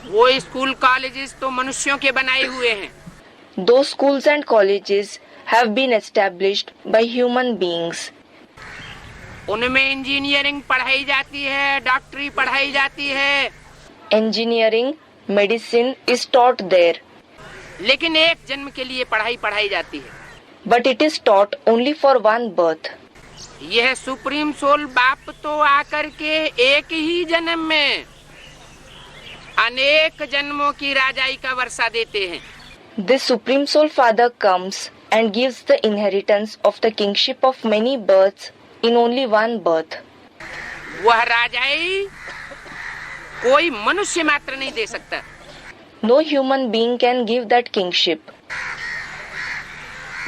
वो school colleges तो मनुष्यों के बनाए हुए हैं। Those schools and colleges have been established by human beings. उनमें इंजीनियरिंग पढ़ाई जाती है, डॉक्टरी पढ़ाई जाती है। Engineering, medicine is taught there, लेकिन एक जन्म के लिए पढ़ाई जाती है। but it is taught only for one birth. यह सुप्रीम सोल बाप तो आकर के एक ही जन्म में अनेक जन्मों की राजाई का वर्षा देते हैं। This Supreme Soul Father comes and gives the inheritance of the kingship of many births in only one birth. वह राजाई कोई मनुष्य मात्र नहीं दे सकता। No human being can give that kingship.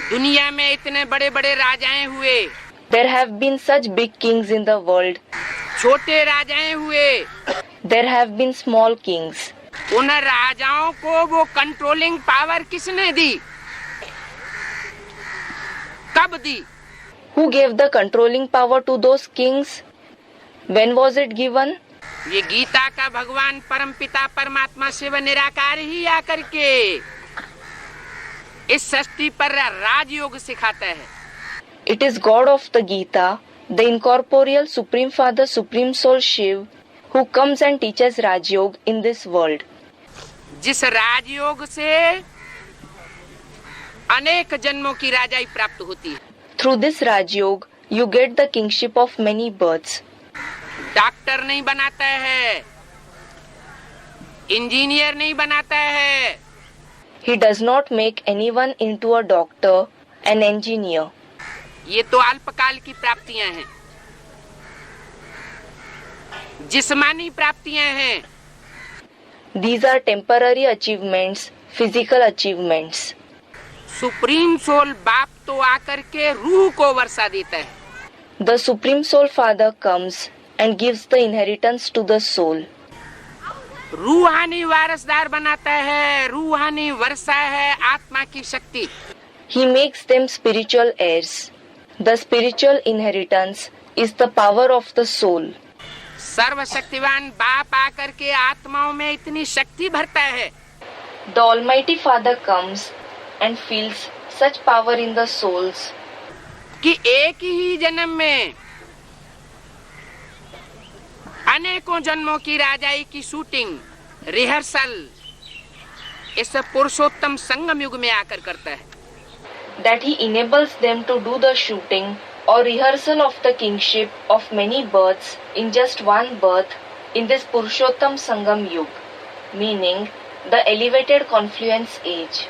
दुनिया में इतने बड़े बड़े राजाएं हुए, There have been such big kings in the world. छोटे राजाएं हुए। There have been small kings. उन राजाओं को वो कंट्रोलिंग पावर किसने दी? कब दी? Who gave the controlling power to those kings? When was it given? ये गीता का भगवान परमपिता परमात्मा शिव निराकार ही आकर के इस सृष्टि पर राजयोग सिखाता है। It is God of the Gita, the incorporeal Supreme Father, Supreme Soul Shiv, who comes and teaches Rajyog in this world. जिस राजयोग से अनेक जन्मों की राजाई प्राप्त होती है। Through this Rajyog, you get the kingship of many births. Doctor नहीं बनाता है, इंजीनियर नहीं बनाता है। He does not make anyone into a doctor, an engineer. ये तो अल्पकाल की प्राप्तियां हैं, जिस्मानी प्राप्तियां हैं। These are temporary achievements, physical achievements. Supreme soul बाप तो आकर के रूह को वर्षा देता है। The Supreme Soul Father comes and gives the inheritance to the soul. रूहानी वारसदार बनाता है, रूहानी वर्षा है आत्मा की शक्ति। He makes them spiritual heirs. The spiritual inheritance is the power of the soul. सर्वशक्तिवान बाप आकर के आत्माओं में इतनी शक्ति भरता है। The Almighty Father comes and feels such power in the souls कि एक ही जन्म में अनेकों जन्मों की राजाई की शूटिंग, रिहर्सल इस पुरुषोत्तम संगम युग में आकर करता है। that he enables them to do the shooting or rehearsal of the kingship of many births in just one birth in this Purushottam Sangam Yug, meaning the elevated confluence age.